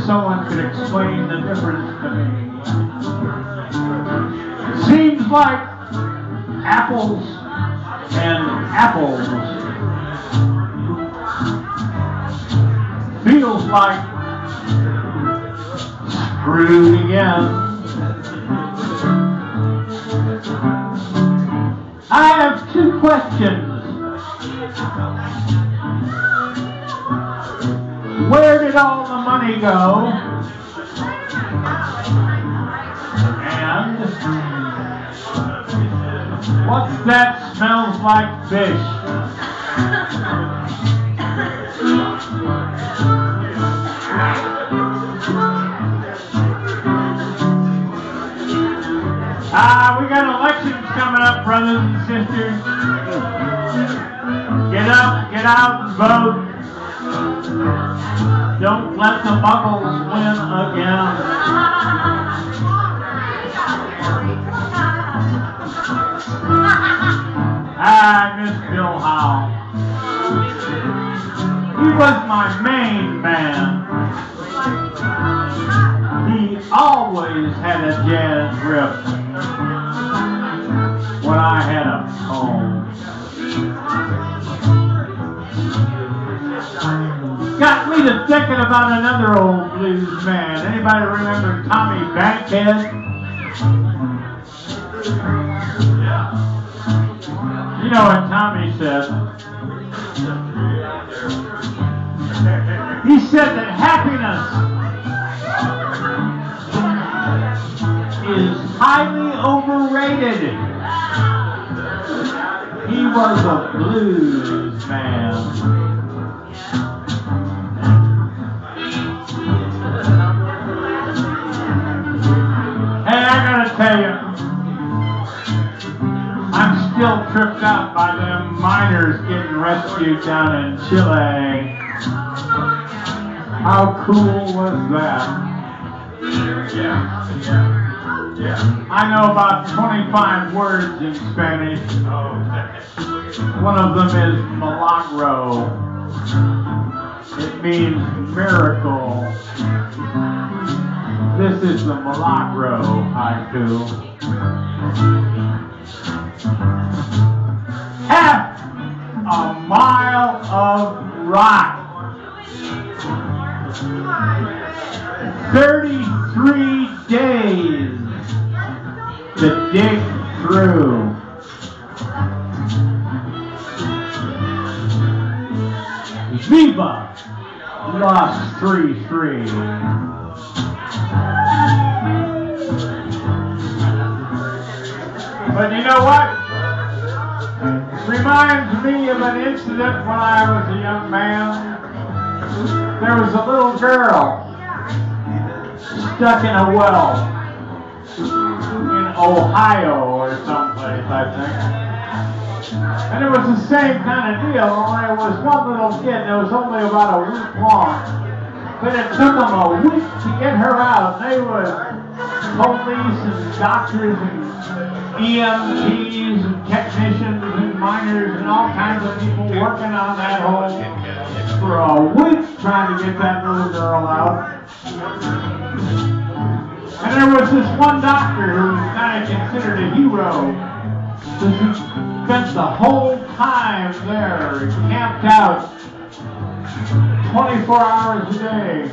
someone could explain the difference to me. Seems like apples and apples. Feels like screwed again. I have two questions. Where did all the money go? And what's that smells like fish? We got elections coming up, brothers and sisters. Get up, get out and vote. Don't let the muggles win again. I miss Bill Howe. He was my main man. He always had a jazz riff when I had a poem. Got me to thinking about another old blues man. Anybody remember Tommy Bankhead? You know what Tommy said? He said that happiness is highly overrated. He was a blues man. Hey, I gotta tell you, I'm still tripped out by them miners getting rescued down in Chile. How cool was that? Yeah. I know about 25 words in Spanish. One of them is milagro. It means miracle. This is the milagro haiku. Half a mile of rock. 33 days to dig through. Viva Los 3-3. But you know what? Reminds me of an incident when I was a young man. There was a little girl stuck in a well in Ohio or someplace, I think. And it was the same kind of deal, only it was one little kid and it was only about a week long. But it took them a week to get her out. They were police and doctors and EMTs and technicians and miners and all kinds of people working on that hole for a week trying to get that little girl out. And there was this one doctor who was kind of considered a hero because he spent the whole time there, camped out 24 hours a day.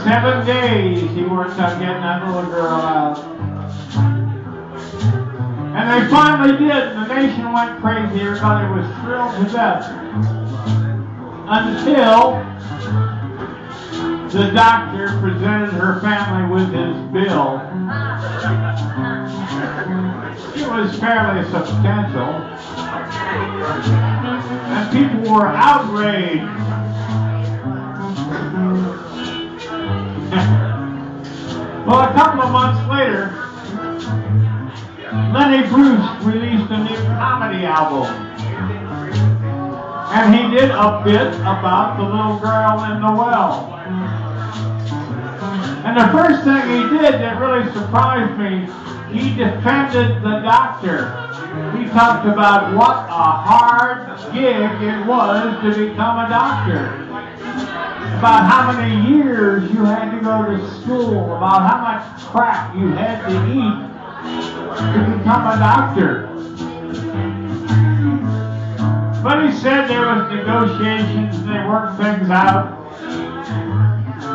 7 days he worked on getting that little girl out. And they finally did, and the nation went crazy. Everybody was thrilled to death. Until the doctor presented her family with his bill. It was fairly substantial. And people were outraged. Well, a couple of months later, Lenny Bruce released a new comedy album. And he did a bit about the little girl in the well. And the first thing he did that really surprised me, he defended the doctor. He talked about what a hard gig it was to become a doctor. about how many years you had to go to school, about how much crap you had to eat to become a doctor. But he said there was negotiations and they worked things out.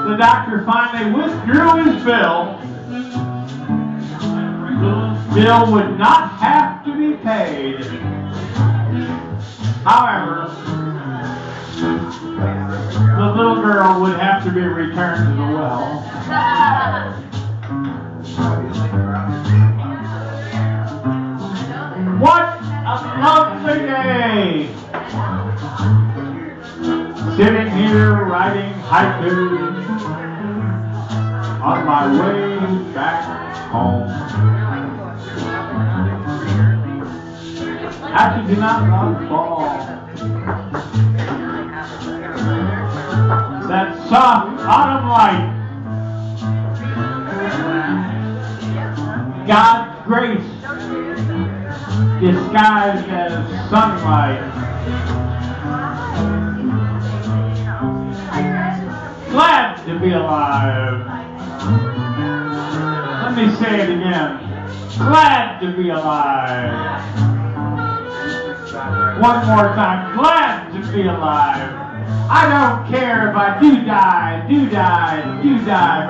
The doctor finally withdrew his bill. The bill would not have to be paid. However, the little girl would have to be returned to the well. What a lovely day! Sitting here writing haikus on my way back home. After do not love fall. That soft autumn light. God's grace disguised as sunlight. Glad to be alive. Let me say it again. Glad to be alive. One more time. Glad to be alive. I don't care if I do die,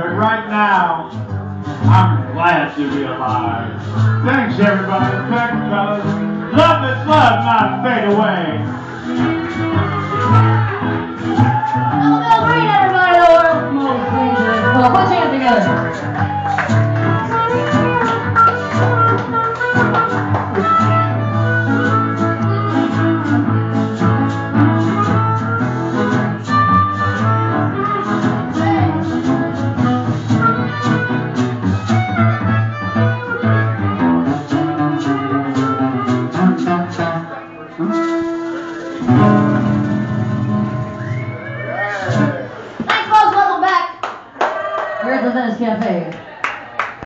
but right now, I'm glad to be alive. Thanks, everybody. Thanks, fellas. Love is love, not fade away.